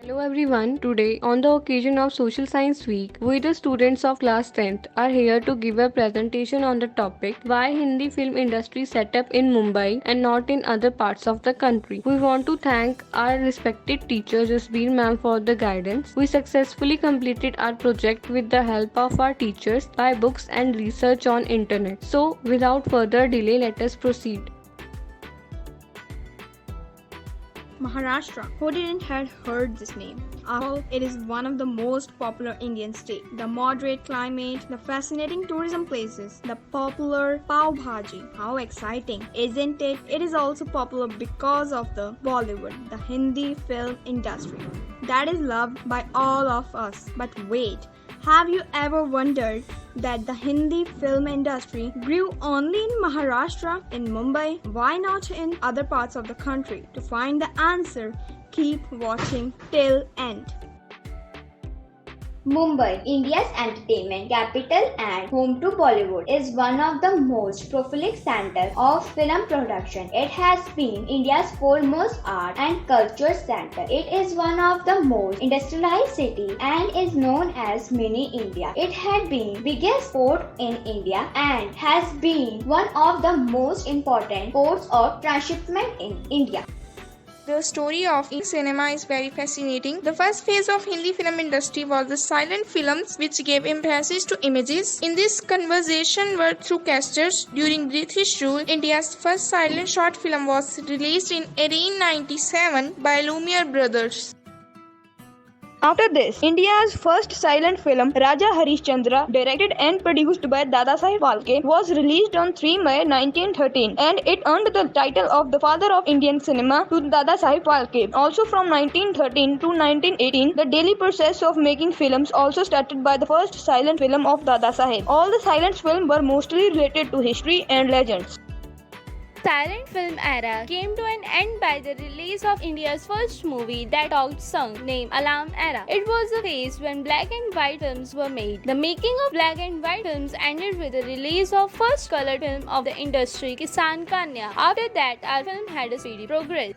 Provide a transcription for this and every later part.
Hello everyone. Today, on the occasion of Social Science Week, we the students of class 10th are here to give a presentation on the topic why Hindi film industry set up in Mumbai and not in other parts of the country. We want to thank our respected teacher Jasbir ma'am for the guidance. We successfully completed our project with the help of our teachers by books and research on internet. So, without further delay, let us proceed. Maharashtra. Who didn't have heard this name? After all, it is one of the most popular Indian states. The moderate climate, the fascinating tourism places, the popular pav bhaji. How exciting, isn't it? It is also popular because of the Bollywood, the Hindi film industry. That is loved by all of us. But wait, have you ever wondered that the Hindi film industry grew only in Maharashtra, in Mumbai? Why not in other parts of the country? To find the answer, keep watching till end. Mumbai, India's entertainment capital and home to Bollywood, is one of the most prolific centers of film production. It has been India's foremost art and culture center. It is one of the most industrialized cities and is known as Mini India. It had been biggest port in India and has been one of the most important ports of transshipment in India. The story of Indian cinema is very fascinating. The first phase of Hindi film industry was the silent films, which gave emphasis to images. In this conversation were through casters. During British rule, India's first silent short film was released in 1897 by Lumiere Brothers. After this, India's first silent film, Raja Harishchandra, directed and produced by Dadasaheb Phalke, was released on 3 May 1913 and it earned the title of the father of Indian cinema to Dadasaheb Phalke. Also from 1913 to 1918, the daily process of making films also started by the first silent film of Dadasaheb. All the silent films were mostly related to history and legends. Silent film era came to an end by the release of India's first movie that talked sung named Alarm Era. It was a phase when black and white films were made. The making of black and white films ended with the release of first colored film of the industry, Kisan Kanya. After that, our film had a steady progress.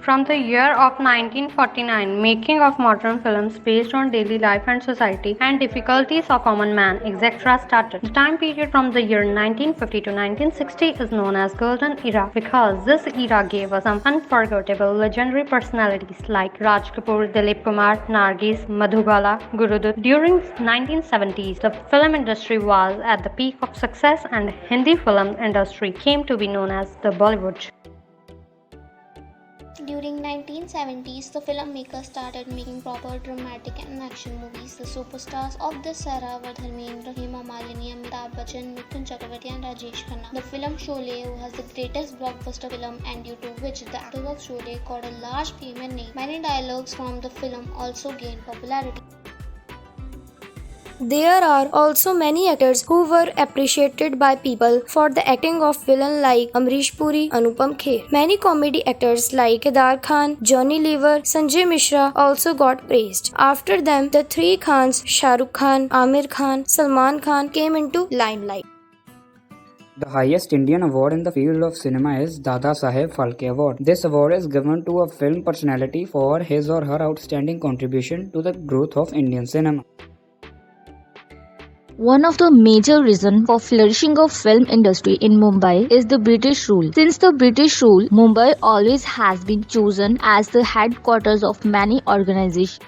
From the year of 1949, making of modern films based on daily life and society and difficulties of common man, etc. started. The time period from the year 1950 to 1960 is known as Golden Era because this era gave us some unforgettable legendary personalities like Raj Kapoor, Dilip Kumar, Nargis, Madhubala, Gurudut. During 1970s, the film industry was at the peak of success and Hindi film industry came to be known as the Bollywood. During 1970s, the filmmakers started making proper dramatic and action movies. The superstars of this era were Dharmendra, Hema Malini, Amitabh Bachchan, Mithun Chakravarti and Rajesh Khanna. The film Sholay was the greatest blockbuster film and due to which the actors of Sholay got a large fame and name. Many dialogues from the film also gained popularity. There are also many actors who were appreciated by people for the acting of villain like Amrish Puri, Anupam Kher. Many comedy actors like Kedar Khan, Johnny Lever, Sanjay Mishra also got praised. After them, the three Khans, Shah Rukh Khan, Amir Khan, Salman Khan came into limelight. The highest Indian award in the field of cinema is Dada Saheb Phalke Award. This award is given to a film personality for his or her outstanding contribution to the growth of Indian cinema. One of the major reasons for flourishing of film industry in Mumbai is the British rule. Since the British rule, Mumbai always has been chosen as the headquarters of many organizations.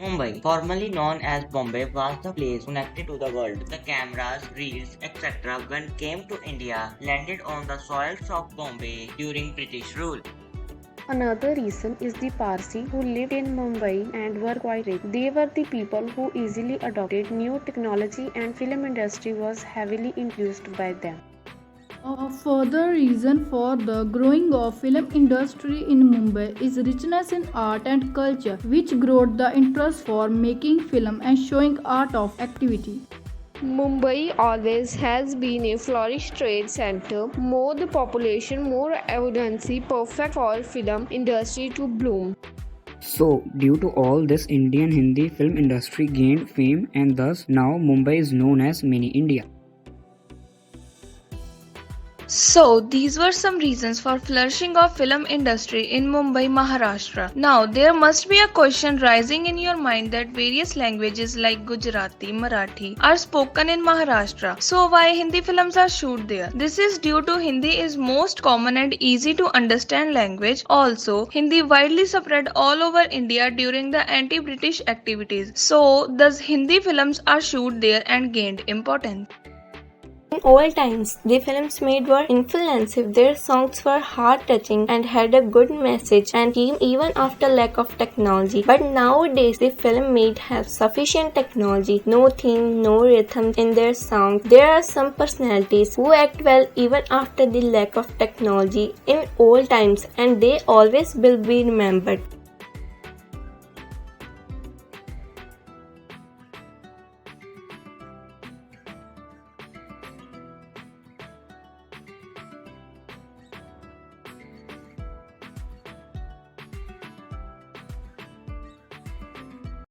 Mumbai, formerly known as Bombay, was the place connected to the world. The cameras, reels, etc. when came to India landed on the soils of Bombay during British rule. Another reason is the Parsi who lived in Mumbai and were quite rich. They were the people who easily adopted new technology and film industry was heavily influenced by them. A further reason for the growing of film industry in Mumbai is richness in art and culture, which growed the interest for making film and showing art of activity. Mumbai always has been a flourished trade center. More the population, more evidence, perfect for film industry to bloom. So, due to all this, Indian Hindi film industry gained fame and thus now Mumbai is known as Mini India. So these were some reasons for flourishing of film industry in Mumbai, Maharashtra. Now there must be a question rising in your mind that various languages like Gujarati, Marathi are spoken in Maharashtra. So why Hindi films are shoot there? This is due to Hindi is most common and easy to understand language. Also, Hindi widely spread all over India during the anti-British activities. So thus Hindi films are shoot there and gained importance. In old times, the films made were influential, their songs were heart-touching and had a good message and came even after lack of technology. But nowadays, the film made have sufficient technology, no theme, no rhythm in their sound. There are some personalities who act well even after the lack of technology in old times, and they always will be remembered.